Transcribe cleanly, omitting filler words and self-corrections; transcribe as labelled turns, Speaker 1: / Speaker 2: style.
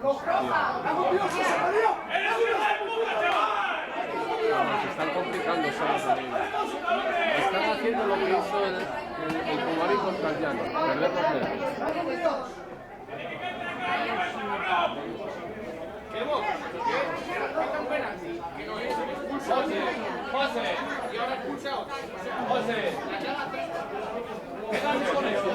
Speaker 1: Se están complicando solo con ellos. Están haciendo lo que hizo el Kumarí contra el Llano, perder por dedos.
Speaker 2: José, y ahora expulsa otro. José, quédate con eso.